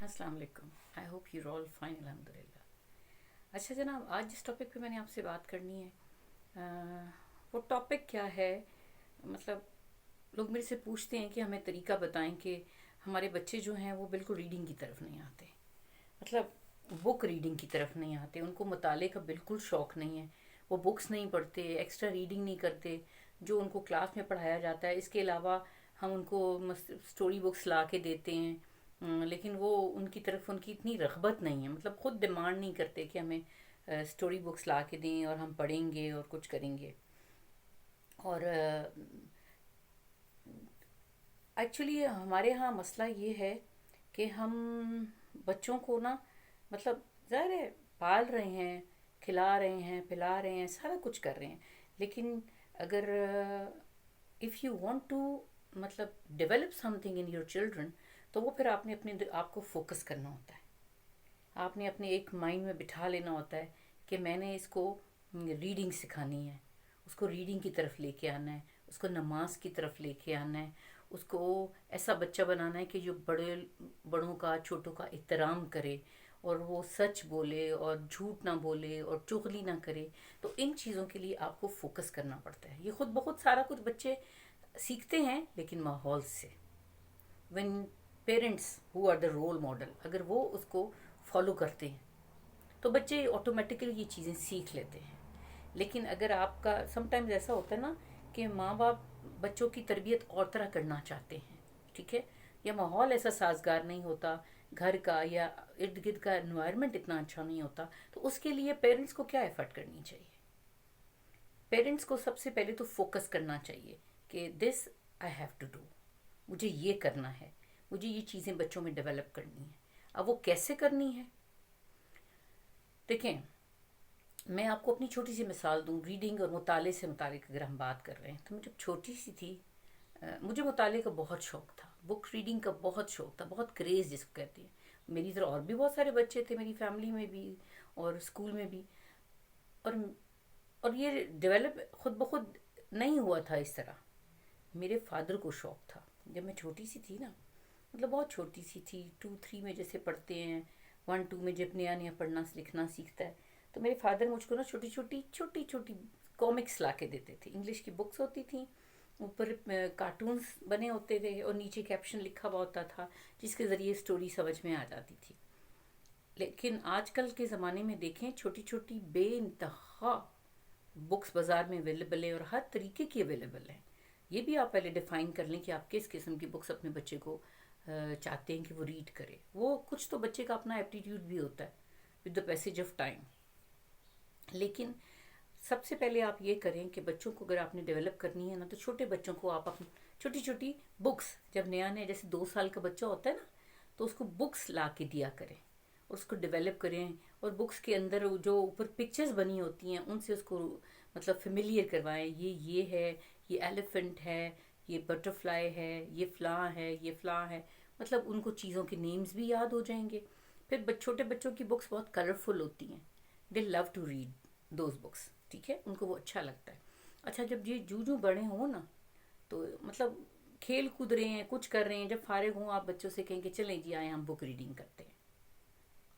अस्सलाम वालेकुम। I hope you all fine अल्हम्दुलिल्लाह। अच्छा जनाब, आज जिस टॉपिक पे मैंने आपसे बात करनी है, वो टॉपिक क्या है? मतलब लोग मेरे से पूछते हैं कि हमें तरीका बताएं कि हमारे बच्चे जो हैं वो बिल्कुल रीडिंग की तरफ नहीं आते। मतलब बुक रीडिंग की तरफ नहीं आते, उनको मताले का बिल्कुल शौक़ नहीं है। वो बुक्स नहीं पढ़ते, एक्स्ट्रा रीडिंग नहीं करते जो उनको क्लास में पढ़ाया जाता है। इसके अलावा हम उनको स्टोरी बुक्स ला के देते हैं, लेकिन वो उनकी तरफ उनकी इतनी रग़बत नहीं है। मतलब ख़ुद डिमांड नहीं करते कि हमें स्टोरी बुक्स ला के दें और हम पढ़ेंगे और कुछ करेंगे। और एक्चुअली हमारे यहाँ मसला ये है कि हम बच्चों को ना, मतलब ज़ाहिर है पाल रहे हैं, खिला रहे हैं, पिला रहे हैं, सारा कुछ कर रहे हैं। लेकिन अगर इफ़ यू वांट टू मतलब develop something in your children, तो वो फिर आपने अपने आप को फोकस करना होता है। आपने अपने एक माइंड में बिठा लेना होता है कि मैंने इसको रीडिंग सिखानी है, उसको रीडिंग की तरफ लेके आना है, उसको नमाज की तरफ लेके आना है, उसको ऐसा बच्चा बनाना है कि जो बड़ों का छोटों का एहतराम करे और वो सच बोले और झूठ ना बोले और चुगली ना करे। तो इन चीज़ों के लिए आपको फोकस करना पड़ता है। ये खुद बहुत सारा कुछ बच्चे सीखते हैं, लेकिन माहौल से। When parents who are the role model, अगर वो उसको फॉलो करते हैं तो बच्चे ऑटोमेटिकली ये चीज़ें सीख लेते हैं। लेकिन अगर आपका समटाइम्स ऐसा होता है ना कि माँ बाप बच्चों की तरबियत और तरह करना चाहते हैं, ठीक है, या माहौल ऐसा साजगार नहीं होता घर का, या इर्द गिर्द का एनवायरनमेंट इतना अच्छा नहीं होता, तो उसके लिए पेरेंट्स को क्या एफर्ट करनी चाहिए? पेरेंट्स को सबसे पहले तो फोकस करना चाहिए कि this I have to do, मुझे ये करना है, मुझे ये चीज़ें बच्चों में डेवलप करनी है। अब वो कैसे करनी है? देखें, मैं आपको अपनी छोटी सी मिसाल दूं। रीडिंग और मुताले से मुतालिक अगर हम बात कर रहे हैं, तो मैं जब छोटी सी थी, मुझे मुताले का बहुत शौक़ था, बुक रीडिंग का बहुत शौक़ था, बहुत क्रेज़ जिसको कहते हैं। मेरी तरह और भी बहुत सारे बच्चे थे, मेरी फैमिली में भी और स्कूल में भी। और ये डेवलप खुद ब खुद नहीं हुआ था इस तरह। मेरे फादर को शौक़ था जब मैं छोटी सी थी ना, मतलब बहुत छोटी सी थी, 2-3 में जैसे पढ़ते हैं, 1-2 में जब नया नया पढ़ना लिखना सीखता है, तो मेरे फादर मुझको ना छोटी छोटी छोटी छोटी कॉमिक्स ला के देते थे। इंग्लिश की बुक्स होती थी, ऊपर कार्टून्स बने होते थे और नीचे कैप्शन लिखा हुआ होता था, जिसके ज़रिए स्टोरी समझ में आ जाती थी। लेकिन आजकल के ज़माने में देखें, छोटी छोटी बेइंतहा बुक्स बाज़ार में अवेलेबल है और हर तरीके की अवेलेबल है। ये भी आप पहले डिफ़ाइन कर लें कि आप किस किस्म की बुक्स अपने बच्चे को चाहते हैं कि वो रीड करे। वो कुछ तो बच्चे का अपना एप्टीट्यूड भी होता है with the passage of time. लेकिन सबसे पहले आप ये करें कि बच्चों को अगर आपने डेवलप करनी है ना, तो छोटे बच्चों को आप अपनी छोटी छोटी बुक्स, जब नया नया जैसे 2 साल का बच्चा होता है ना, तो उसको बुक्स ला के दिया करें और उसको डेवलप करें। और बुक्स के अंदर जो ऊपर पिक्चर्स बनी होती हैं उनसे उसको मतलब फेमिलियर करवाएं। ये है, ये एलिफेंट है, ये बटरफ्लाई है, ये फ़्ला है, ये फ़्ला है। मतलब उनको चीज़ों के नेम्स भी याद हो जाएंगे। फिर छोटे बच्चों की बुक्स बहुत कलरफुल होती हैं, they love to read those books, ठीक है, उनको वो अच्छा लगता है। अच्छा, जब ये जू जू बड़े हों ना, तो मतलब खेल कूद रहे हैं, कुछ कर रहे हैं, जब फारिग हों, आप बच्चों से कहें कि चलें जी आए हम बुक रीडिंग करते हैं,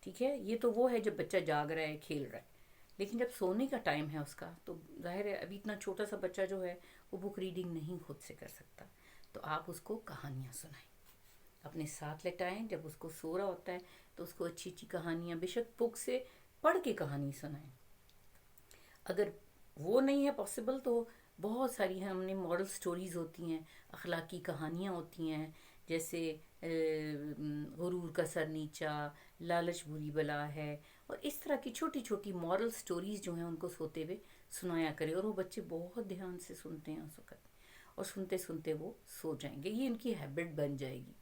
ठीक है। ये तो वो है जब बच्चा जाग रहा है, खेल रहा है। लेकिन जब सोने का टाइम है उसका, तो जाहिर है अभी इतना छोटा सा बच्चा जो है वो बुक रीडिंग नहीं खुद से कर सकता। तो आप उसको कहानियाँ सुनाएं, अपने साथ लेटाएं। जब उसको सो रहा होता है तो उसको अच्छी अच्छी कहानियाँ, बेशक बुक से पढ़ के कहानी सुनाएं। अगर वो नहीं है पॉसिबल, तो बहुत सारी हैं, हमने मॉरल स्टोरीज़ होती हैं, अखलाकी कहानियाँ होती हैं, जैसे गुरूर का सर नीचा, लालच बुरी बला है। और इस तरह की छोटी छोटी मॉरल स्टोरीज़ जो हैं उनको सोते हुए सुनाया करें, और वो बच्चे बहुत ध्यान से सुनते हैं उस वक़्त, और सुनते सुनते वो सो जाएंगे। ये इनकी हैबिट बन जाएगी,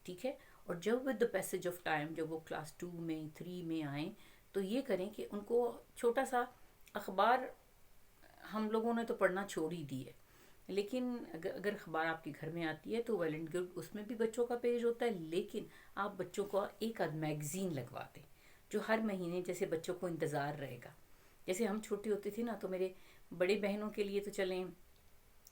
ठीक है। और जब with the passage of time, जब वो क्लास 2 में 3 में आएँ, तो ये करें कि उनको छोटा सा अखबार, हम लोगों ने तो पढ़ना छोड़ ही दी है, लेकिन अगर अखबार आपके घर में आती है तो वेल एंड गुड, उसमें भी बच्चों का पेज होता है। लेकिन आप बच्चों को एक आध मैगज़ीन लगवा दें जो हर महीने, जैसे बच्चों को इंतज़ार रहेगा। जैसे हम छोटे होते थे ना, तो मेरे बड़े बहनों के लिए तो चलें,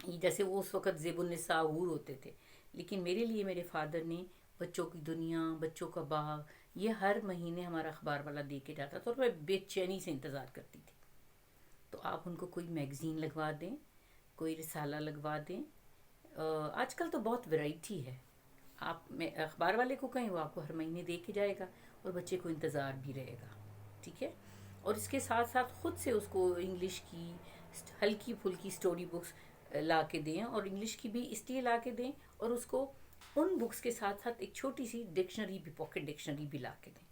जैसे वो उस वक़्त ज़ेबुन्निसा अहूर होते थे, लेकिन मेरे लिए मेरे फादर ने بچوں کی دنیا، بچوں کا باغ، یہ ہر مہینے ہمارا اخبار والا دے کے جاتا تھا اور میں بے چینی سے انتظار کرتی تھی. تو آپ ان کو کوئی میگزین لگوا دیں، کوئی رسالہ لگوا دیں. آج کل تو بہت ویرائٹی ہے. آپ میں اخبار والے کو کہیں وہ آپ کو ہر مہینے دے کے جائے گا اور بچے کو انتظار بھی رہے گا. ٹھیک ہے. اور اس کے ساتھ ساتھ خود سے اس کو انگلش کی ہلکی پھلکی اسٹوری بکس لا کے دیں، اور انگلش کی بھی اس لیے لا کے دیں، اور اس کو ان بکس کے ساتھ ساتھ ایک چھوٹی سی ڈکشنری بھی، پاکٹ ڈکشنری بھی لا کے دیں.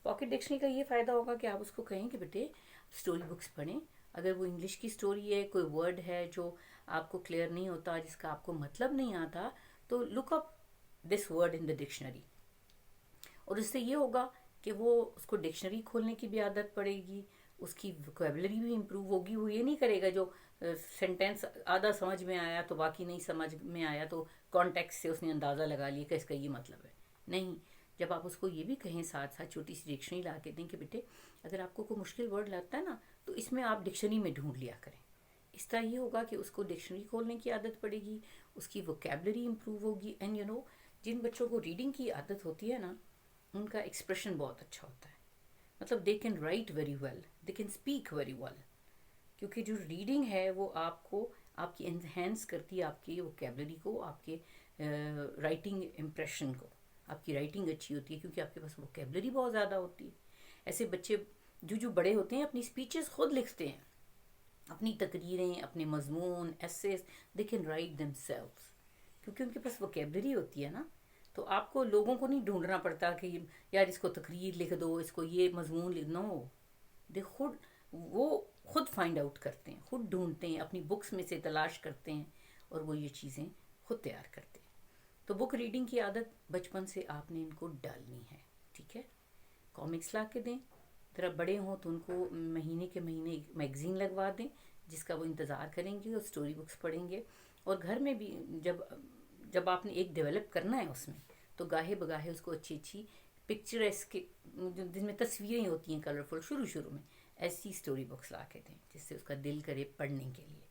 پاکٹ ڈکشنری کا یہ فائدہ ہوگا کہ آپ اس کو کہیں کہ بیٹے اسٹوری بکس پڑھیں. اگر وہ انگلش کی اسٹوری ہے، کوئی ورڈ ہے جو آپ کو کلیئر نہیں ہوتا، جس کا آپ کو مطلب نہیں آتا، تو لک اپ this word in the dictionary. اور اس سے یہ ہوگا کہ وہ اس کو ڈکشنری کھولنے کی بھی عادت پڑے گی، اس کی ووکیبلری بھی امپروو ہوگی. وہ یہ نہیں کرے گا جو سینٹینس آدھا سمجھ میں آیا تو باقی نہیں سمجھ میں آیا تو کانٹیکس سے اس نے اندازہ لگا لیا کہ اس کا یہ مطلب ہے. نہیں، جب آپ اس کو یہ بھی کہیں ساتھ ساتھ چھوٹی سی ڈکشنری لا کے دیں کہ بیٹے اگر آپ کو کوئی مشکل ورڈ لگتا ہے نا تو اس میں آپ ڈکشنری میں ڈھونڈ لیا کریں. اس طرح یہ ہوگا کہ اس کو ڈکشنری کھولنے کی عادت پڑے گی، اس کی ووکیبلری امپروو ہوگی. اینڈ جن بچوں کو ریڈنگ کی عادت ہوتی ہے نا، ان کا ایکسپریشن بہت اچھا ہوتا ہے. مطلب they can write very well, they can speak very well. کیونکہ جو ریڈنگ ہے وہ آپ کو، آپ کی انہینس کرتی ہے آپ کی ووکیبلری کو، آپ کے رائٹنگ امپریشن کو. آپ کی رائٹنگ اچھی ہوتی ہے کیونکہ آپ کے پاس ووکیبلری بہت زیادہ ہوتی ہے. ایسے بچے جو بڑے ہوتے ہیں اپنی اسپیچز خود لکھتے ہیں، اپنی تقریریں، اپنے مضمون، essays, they can write them selves, کیونکہ ان کے پاس ووکیبلری ہوتی ہے نا. تو آپ کو لوگوں کو نہیں ڈھونڈنا پڑتا کہ یار اس کو تقریر لکھ دو، اس کو یہ مضمون لکھ دو. وہ خود فائنڈ آؤٹ کرتے ہیں، خود ڈھونڈتے ہیں، اپنی بکس میں سے تلاش کرتے ہیں اور وہ یہ چیزیں خود تیار کرتے ہیں. تو بک ریڈنگ کی عادت بچپن سے آپ نے ان کو ڈالنی ہے. ٹھیک ہے. کامکس لا کے دیں. ذرا بڑے ہوں تو ان کو مہینے کے مہینے ایک میگزین لگوا دیں جس کا وہ انتظار کریں گے اور اسٹوری بکس پڑھیں گے. اور گھر میں بھی جب آپ نے ایک ڈیولپ کرنا ہے اس میں، تو گاہے بگاہے اس کو اچھی اچھی پکچرس کے جن میں تصویریں ہوتی ہیں کلرفل، شروع میں ایسی اسٹوری بکس لا کے دیں جس سے اس کا دل کرے پڑھنے کے لیے.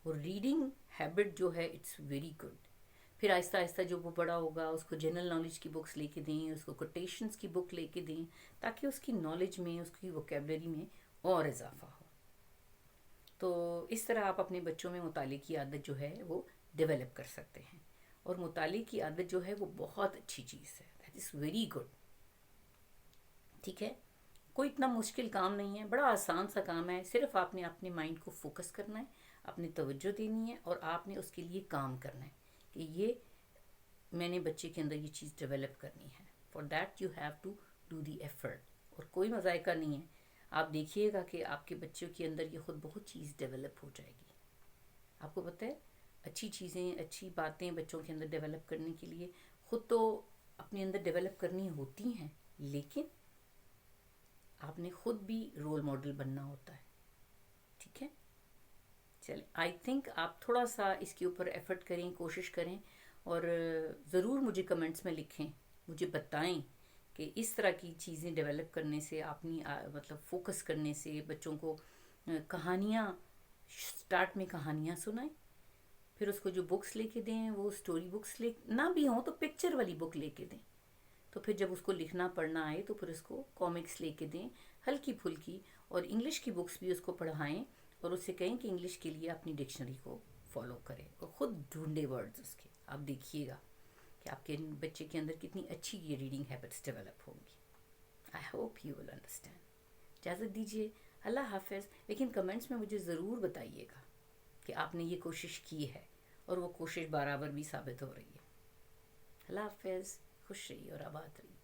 اور ریڈنگ ہیبٹ جو ہے اٹس ویری گڈ. پھر آہستہ آہستہ جو وہ بڑا ہوگا اس کو جنرل نالج کی بکس لے کے دیں، اس کو کوٹیشنس کی بک لے کے دیں، تاکہ اس کی نالج میں، اس کی ووکیبلری میں اور اضافہ ہو. تو اس طرح آپ اپنے بچوں میں مطالعے کی عادت جو ہے وہ ڈیولپ کر سکتے ہیں. اور مطالعے کی عادت جو ہے وہ بہت اچھی چیز ہے. That is very good. ٹھیک ہے. کوئی اتنا مشکل کام نہیں ہے، بڑا آسان سا کام ہے. صرف آپ نے اپنے مائنڈ کو فوکس کرنا ہے، اپنی توجہ دینی ہے، اور آپ نے اس کے لیے کام کرنا ہے کہ یہ میں نے بچے کے اندر یہ چیز ڈیولپ کرنی ہے. For that you have to do the effort. اور کوئی مذائقہ نہیں ہے. آپ دیکھیے گا کہ آپ کے بچوں کے اندر یہ خود بہت چیز ڈیولپ ہو جائے گی. آپ کو پتہ ہے اچھی چیزیں، اچھی باتیں بچوں کے اندر ڈیولپ کرنے کے لیے خود تو اپنے اندر ڈیولپ کرنی ہوتی ہیں، لیکن آپ نے خود بھی رول ماڈل بننا ہوتا ہے. ٹھیک ہے. چلیں، آئی تھنک آپ تھوڑا سا اس کے اوپر ایفرٹ کریں، کوشش کریں، اور ضرور مجھے کمنٹس میں لکھیں، مجھے بتائیں کہ اس طرح کی چیزیں ڈیولپ کرنے سے، اپنی مطلب فوکس کرنے سے بچوں کو کہانیاں، سٹارٹ میں کہانیاں سنائیں. پھر اس کو جو بکس لے کے دیں وہ اسٹوری بکس لے نہ بھی ہوں تو پکچر والی بک لے کے دیں. تو پھر جب اس کو لکھنا پڑھنا آئے تو پھر اس کو کامکس لے کے دیں ہلکی پھلکی. اور انگلش کی بکس بھی اس کو پڑھائیں اور اس سے کہیں کہ انگلش کے لیے اپنی ڈکشنری کو فالو کرے اور خود ڈھونڈے ورڈز اس کے. آپ دیکھیے گا کہ آپ کے بچے کے اندر کتنی اچھی یہ ریڈنگ ہیبٹس ڈیولپ ہوں گی. I hope you will understand. اجازت دیجیے. اللہ حافظ. لیکن کمنٹس میں مجھے ضرور بتائیے گا کہ آپ نے یہ کوشش کی ہے اور وہ کوشش برابر بھی ثابت ہو رہی ہے. اللہ حافظ. خوش رہیے اور آباد رہیے.